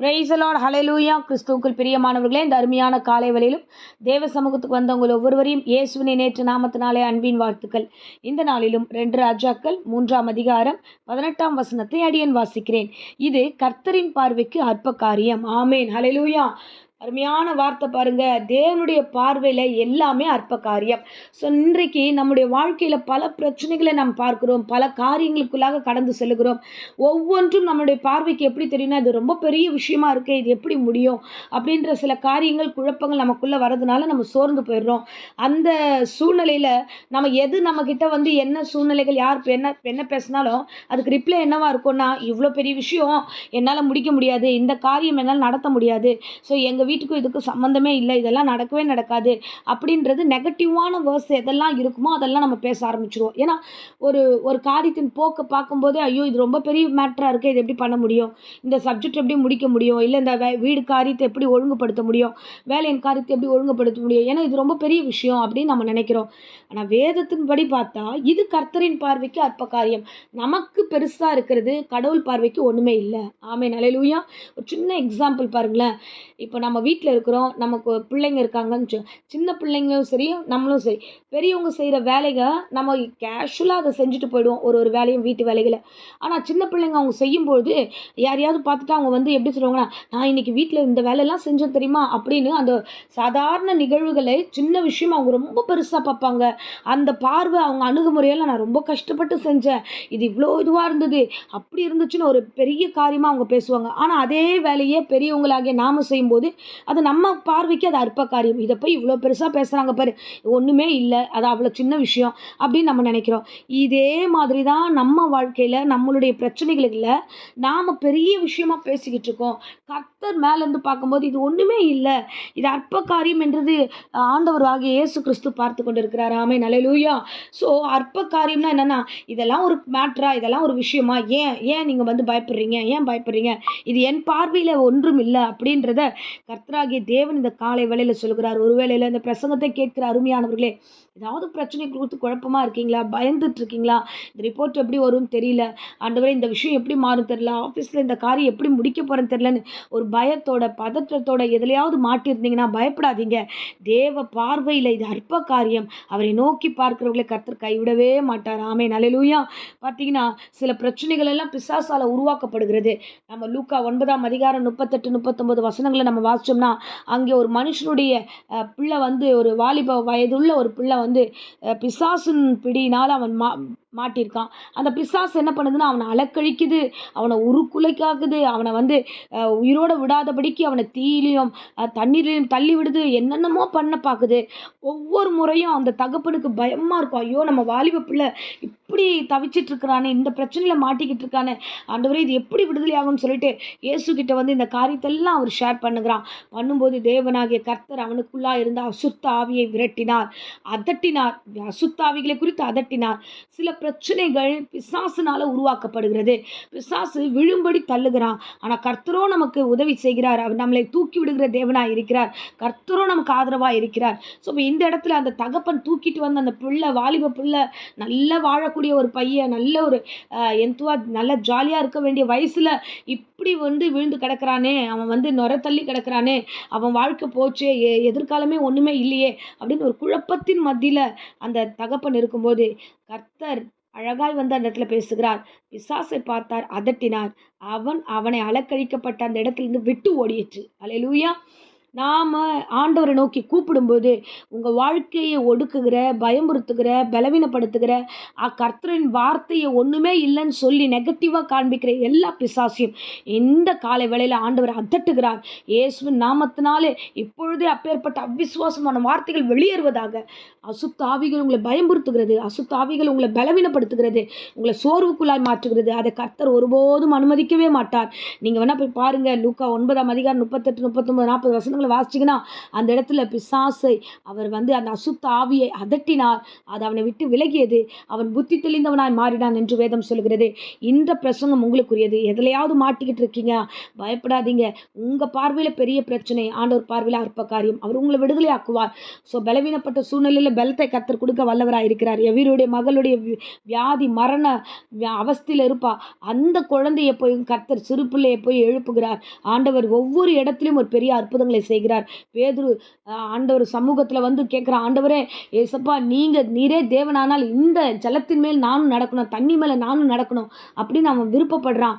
Praise the Lord, ஹல்லேலூயா. கிறிஸ்துவுக்குள் பிரியமானவர்களே, இந்த அருமையான காலை வேளையிலும் தேவ சமூகத்துக்கு வந்தவங்கள் ஒவ்வொருவரையும் இயேசுவின் நேற்று நாமத்தினாலே அன்பின் வாழ்த்துக்கள். இந்த நாளிலும் 2 ராஜாக்கள் 3ஆம் அதிகாரம் 18ஆம் வசனத்தை அடியேன் வாசிக்கிறேன். இது கர்த்தரின் பார்வைக்கு அற்ப காரியம். ஆமேன், ஹல்லேலூயா. அருமையான வார்த்தை பாருங்க. தேவனுடைய பார்வையில் எல்லாமே அற்ப காரியம். ஸோ இன்றைக்கு நம்முடைய வாழ்க்கையில் பல பிரச்சனைகளை நாம் பார்க்கிறோம், பல காரியங்களுக்குள்ளாக கடந்து செல்கிறோம். ஒவ்வொன்றும் நம்முடைய பார்வைக்கு எப்படி தெரியும்னா, இது ரொம்ப பெரிய விஷயமா இருக்கு, இது எப்படி முடியும் அப்படின்ற சில காரியங்கள், குழப்பங்கள் நமக்குள்ளே வரதுனால நம்ம சோர்ந்து போயிடுறோம். அந்த சூழ்நிலையில் நம்ம எது நம்மக்கிட்ட வந்து என்ன சூழ்நிலைகள் யார் என்ன பேசினாலும் அதுக்கு ரிப்ளை என்னவா இருக்கும்னா, இவ்வளோ பெரிய விஷயம் என்னால் முடிக்க முடியாது, இந்த காரியம் என்னால் நடத்த முடியாது, ஸோ எங்கள் வீட்டுக்கும் இதுக்கும் சம்மந்தமே இல்லை, இதெல்லாம் நடக்கவே நடக்காது அப்படின்றது நெகட்டிவான வேர்ஸ் எதெல்லாம் இருக்குமோ அதெல்லாம் நம்ம பேச ஆரம்பிச்சிருவோம். ஏன்னா ஒரு காரியத்தின் போக்கை பார்க்கும்போது, ஐயோ இது ரொம்ப பெரிய மேட்டராக இருக்குது, இது எப்படி பண்ண முடியும், இந்த சப்ஜெக்ட் எப்படி முடிக்க முடியும், இல்லை இந்த வீடு காரியத்தை எப்படி ஒழுங்குபடுத்த முடியும், வேலையின் காரியத்தை எப்படி ஒழுங்குபடுத்த முடியும், ஏன்னா இது ரொம்ப பெரிய விஷயம் அப்படின்னு நம்ம நினைக்கிறோம். ஆனால் வேதத்தின்படி பார்த்தா இது கர்த்தரின் பார்வைக்கு அற்ப காரியம். நமக்கு பெருசாக இருக்கிறது கடவுள் பார்வைக்கு ஒன்றுமே இல்லை. ஆமென், ஹல்லேலூயா. ஒரு சின்ன எக்ஸாம்பிள் பாருங்களேன். இப்போ நம்ம வீட்டில் இருக்கிறோம், நமக்கு பிள்ளைங்க இருக்காங்கன்னு சின்ன பிள்ளைங்களும் சரி நம்மளும் சரி, பெரியவங்க செய்கிற வேலைகள் நம்ம கேஷுவலாக அதை செஞ்சுட்டு போயிடுவோம், ஒரு வேலையும் வீட்டு வேலைகளை. ஆனால் சின்ன பிள்ளைங்க அவங்க செய்யும்போது யாரையாவது பார்த்துட்டு அவங்க வந்து எப்படி சொல்லுவாங்கன்னா, நான் இன்னைக்கு வீட்டில் இந்த வேலையெல்லாம் செஞ்சேன் தெரியுமா அப்படின்னு அந்த சாதாரண நிகழ்வுகளை சின்ன விஷயம் அவங்க ரொம்ப பெருசாக பார்ப்பாங்க. அந்த பார்வை அவங்க அணுகுமுறையில் நான் ரொம்ப கஷ்டப்பட்டு செஞ்சேன், இது இவ்வளோ இதுவாக இருந்தது, அப்படி இருந்துச்சுன்னு ஒரு பெரிய காரியமாக அவங்க பேசுவாங்க. ஆனால் அதே வேலையே பெரியவங்களாகிய நாம செய்யும்போது அது நம்ம பார்வைக்கு அது அற்ப காரியம். இதை போய் இவ்வளோ பெருசாக பேசுகிறாங்க பாரு, ஒன்றுமே இல்லை, அது அவ்வளோ சின்ன விஷயம் அப்படின்னு நம்ம நினைக்கிறோம். இதே மாதிரி தான் நம்ம வாழ்க்கையில் நம்மளுடைய பிரச்சனைகளில் நாம் பெரிய விஷயமா பேசிக்கிட்டு இருக்கோம். கர்த்தர் மேலேருந்து பார்க்கும்போது இது ஒன்றுமே இல்லை, இது அற்ப காரியம் என்றது ஆண்டவர் ஆகிய இயேசு கிறிஸ்து பார்த்து கொண்டு இருக்கிறார். ஆமென், ஹல்லேலூயா. ஸோ அற்ப காரியம்னா என்னென்னா, இதெல்லாம் ஒரு மேட்ரா, இதெல்லாம் ஒரு விஷயமா, ஏன் நீங்கள் வந்து பயப்படுறீங்க, ஏன் பயப்படுறீங்க, இது என் பார்வையில் ஒன்றும் இல்லை அப்படின்றத கர்த்தராகிய தேவன் இந்த காலை வேளையில் சொல்கிறார். ஒரு வேளையில் இந்த பிரசங்கத்தை கேட்கிற அருமையானவர்களே, ஏதாவது பிரச்சனை கொடுத்து குழப்பமாக இருக்கீங்களா, பயந்துட்டு இருக்கீங்களா, இந்த ரிப்போர்ட் எப்படி வரும்னு தெரியல, ஆண்டவரே இந்த விஷயம் எப்படி மாறும் தெரியல, ஆஃபீஸில் இந்த காரியம் எப்படி முடிக்க போகிறேன்னு தெரியலன்னு ஒரு பயத்தோட பதற்றத்தோட எதுலையாவது மாட்டியிருந்தீங்கன்னா பயப்படாதீங்க. தேவ பார்வையில் இது அற்ப காரியம். அவரை நோக்கி பார்க்கிறவர்களை கர்த்தர் கைவிடவே மாட்டார். ஆமென், ஹல்லேலூயா. பார்த்தீங்கன்னா சில பிரச்சனைகள் எல்லாம் பிசாசால உருவாக்கப்படுகிறது. நம்ம லூக்கா 9ஆம் அதிகாரம் 38 39 வசனங்களை நம்ம வாசிச்சோம்னா, அங்கே ஒரு மனுஷனுடைய பிள்ளை வந்து, ஒரு வாலிப வயதுள்ள ஒரு பிள்ளை வந்து பிசாசின் பிடியினால் அவன் மாட்டியிருக்கான். அந்த பிசாசு என்ன பண்ணுதுன்னா, அவனை அலக்கழிக்குது, அவனை உருக்குலைக்காக்குது, அவனை வந்து உயிரோடு விடாதபடிக்கு அவனை தீயிலையும் தண்ணீரையும் தள்ளி விடுது, என்னென்னமோ பண்ண பார்க்குது. ஒவ்வொரு முறையும் அந்த தகப்பனுக்கு பயமாக இருக்கும், ஐயோ நம்ம வாலிப பிள்ளை இப்படி தவிச்சிட்டு இருக்கிறானே, இந்த பிரச்சனையில் மாட்டிக்கிட்டு இருக்கானே, ஆண்டவரே இது எப்படி விடுதலை ஆகும்னு சொல்லிட்டு இயேசுகிட்ட வந்து இந்த காரியத்தெல்லாம் அவர் ஷேர் பண்ணுகிறான். பண்ணும்போது தேவனாகிய கர்த்தர் அவனுக்குள்ளா இருந்த அசுத்த ஆவியை விரட்டினார், அதட்டினார், அசுத்த ஆவிகளை குறித்து அதட்டினார். சில பிரச்சனைகள் பிசாசுனால உருவாக்கப்படுகிறது. பிசாசு விழும்படி தள்ளுகிறான், ஆனால் கர்த்தரோ நமக்கு உதவி செய்கிறார். அவர் நம்மளை தூக்கி விடுகிற தேவனாக இருக்கிறார். கர்த்தரோ நமக்கு ஆதரவாக இருக்கிறார். ஸோ இந்த இடத்துல அந்த தகப்பன் தூக்கிட்டு வந்து அந்த பிள்ளை, வாலிப பிள்ளை, நல்லா வாழக்கூடிய ஒரு பையன், நல்ல ஒரு எந்துவா நல்ல ஜாலியாக இருக்க வேண்டிய வயசில் இப்படி வந்து விழுந்து கிடக்கிறானே, அவன் வந்து நுர தள்ளி கிடக்கிறானே, அவன் வாழ்க்கை போச்சே, எதிர்காலமே ஒன்றுமே இல்லையே அப்படின்னு ஒரு குழப்பத்தின் மத்தியில் அந்த தகப்பன் இருக்கும்போது கர்த்தர் அழகாய் வந்து அந்த இடத்துல பேசுகிறார். பிசாசை பார்த்தார், அதட்டினார், அவனை அலக்கழிக்கப்பட்ட அந்த இடத்துலேருந்து விட்டு ஓடியிற்று. ஹல்லேலூயா. நாம் ஆண்டவரை நோக்கி கூப்பிடும்போது உங்கள் வாழ்க்கையை ஒடுக்குகிற, பயமுறுத்துகிற, பலவீனப்படுத்துகிற, கர்த்தரின் வார்த்தையை ஒன்றுமே இல்லைன்னு சொல்லி நெகட்டிவாக காண்பிக்கிற எல்லா பிசாசையும் இந்த காலை வேளையில் ஆண்டவர் அதட்டுகிறார். இயேசுவின் நாமத்தினாலே இப்பொழுதே அப்பேற்பட்ட அவிசுவாசமான வார்த்தைகள் வெளியேறுவதாக. அசுத்த ஆவிகள் உங்களை பயமுறுத்துகிறது, அசுத்த ஆவிகள் உங்களை பலவீனப்படுத்துகிறது, உங்களை சோர்வுக்குள்ளாய் மாற்றுகிறது. அதை கர்த்தர் ஒருபோதும் அனுமதிக்கவே மாட்டார். நீங்கள் வேணால் போய் பாருங்கள், லூக்கா 9ஆம் அதிகாரம் 38 39 40 வசனங்கள் வசனங்களை வாசிச்சிங்கன்னா அந்த இடத்துல பிசாசை அவர் வந்து அந்த அசுத்த ஆவியை அதட்டினார். அது அவனை விட்டு விலகியது. அவன் புத்தி தெளிந்தவனாய் மாறினான் என்று வேதம் சொல்கிறது. இந்த பிரசங்கம் உங்களுக்குரியது. எதுலையாவது மாட்டிக்கிட்டு இருக்கீங்க, பயப்படாதீங்க. உங்கள் பார்வையில் பெரிய பிரச்சனை, ஆண்டவர் பார்வையில் அற்ப காரியம். அவர் உங்களை விடுதலை ஆக்குவார். ஸோ பலவீனப்பட்ட சூழ்நிலையில் பலத்தை கர்த்தர் கொடுக்க வல்லவராக இருக்கிறார். எவருடைய மகளுடைய வியாதி மரண அவஸ்தையில் இருப்பா, அந்த குழந்தையை போய் கர்த்தர் சிறு பிள்ளையை போய் எழுப்புகிறார். ஆண்டவர் ஒவ்வொரு இடத்துலையும் ஒரு பெரிய அற்புதங்களை செய்கிறார். பேதுரு ஆண்டவர் சமூகத்தில் வந்து கேட்குற, ஆண்டவரே ஏசப்பா நீரே தேவனானால் இந்த ஜலத்தின் மேல் நானும் நடக்கணும், தண்ணி மேலே நானும் நடக்கணும் அப்படின்னு அவன் விருப்பப்படுறான்.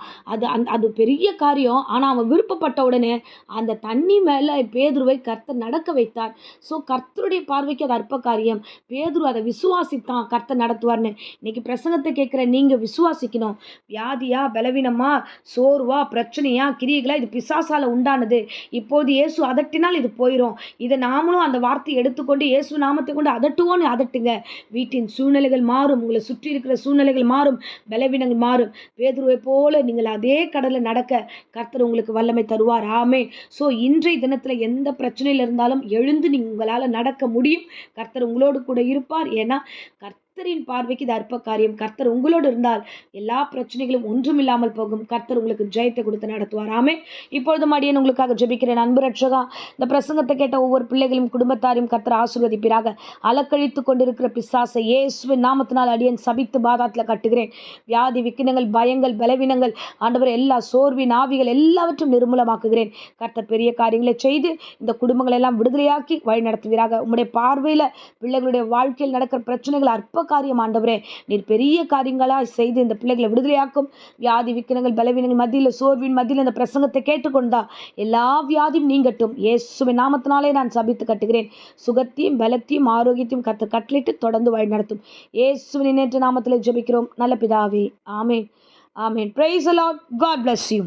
அது பெரிய காரியம். ஆனால் அவன் விருப்பப்பட்ட உடனே அந்த தண்ணி மேலே பேதுருவை கர்த்தர் நடக்க வைத்தார். ஸோ கர்த்தருடைய பார்வைக்கு அது அற்ப காரியம். பேதுரு அதை விசுவாசித்தான், கர்த்தர் நடத்துவார்னு. இன்னைக்கு பிரசங்கத்தை கேட்குற நீங்கள் விசுவாசிக்கணும். வியாதியா, பலவீனமா, சோர்வா, பிரச்சனையா, கிரியைகளா, இது பிசாசால உண்டானது. இப்போது இயேசு அதட்டினால் இது போயிடும். இதை நாமளும் அந்த வார்த்தையை எடுத்துக்கொண்டு இயேசு நாமத்தை கொண்டு அதட்டுவோன்னு அதட்டுங்க. வீட்டின் சூழ்நிலைகள் மாறும், உங்களை சுற்றி இருக்கிற சூழ்நிலைகள் மாறும், பலவீனங்கள் மாறும். பேதுருவை போல நீங்கள் அதே கடலில் நடக்க கர்த்தர் உங்களுக்கு வல்லமை தருவார். ஆமென். ஸோ இன்றைய தினத்தில் எந்த பிரச்சனையில் இருந்தாலும் எழுந்து உங்களால் நடக்க முடியும். கர்த்தர் உங்களோடு கூட இருப்பார். ஏன்னா கர்த்தரின் பார்வைக்கு இது அற்ப காரியம். கர்த்தர் உங்களோடு இருந்தால் எல்லா பிரச்சனைகளும் ஒன்றுமில்லாமல் போகும். கர்த்தர் உங்களுக்கு ஜெயத்தை கொடுத்து நடத்துவார். ஆமென். இப்பொழுது அடியேன் உங்களுக்காக ஜெபிக்கிறேன். அன்பு ரட்சகா, இந்த பிரசங்கத்தை கேட்ட ஒவ்வொரு பிள்ளைகளையும் குடும்பத்தாரையும் கர்த்தர் ஆசீர்வதிப்பீராக. அலக்கழித்து கொண்டிருக்கிற பிசாசை இயேசுவின் நாமத்தினால் அடியேன் சபித்து பாதாத்தில் கட்டுகிறேன். வியாதி, விக்கினங்கள், பயங்கள், பலவீனங்கள், ஆண்டவர் எல்லா சோர்வின் ஆவிகள் எல்லாவற்றும் நிர்மூலமாக்குகிறேன். கர்த்தர் பெரிய காரியங்களை செய்து இந்த குடும்பங்களை எல்லாம் விடுதலையாக்கி வழி நடத்துவீராக. உம்முடைய பார்வையில் பிள்ளைகளுடைய வாழ்க்கையில் நடக்கிற பிரச்சனைகள் அற்ப காரியம். ஆண்டவரே நீர் பெரிய காரியங்களாக செய்து இந்த பிள்ளைகளை விடுதலையாக்கும். வியாதி, விக்கினங்கள், பலவீனங்கள் மத்தியில், சோர்வின் மத்தியில் இந்த பிரசங்கத்தை கேட்டுக்கொண்டா எல்லா வியாதியும் நீங்கட்டும். இயேசுவின் நாமத்தினாலே நான் சபித்து கட்டுகிறேன். சுகத்தையும் பலத்தையும் ஆரோக்கியத்தையும் கர்த்தர் கட்டளிட்டு தொடர்ந்து வழி நடத்தும். இயேசுவின் நேற்று நாமத்தில் ஜெபிக்கிறோம் நல்ல பிதாவே. ஆமென். ஆமென். Praise the Lord. God bless you.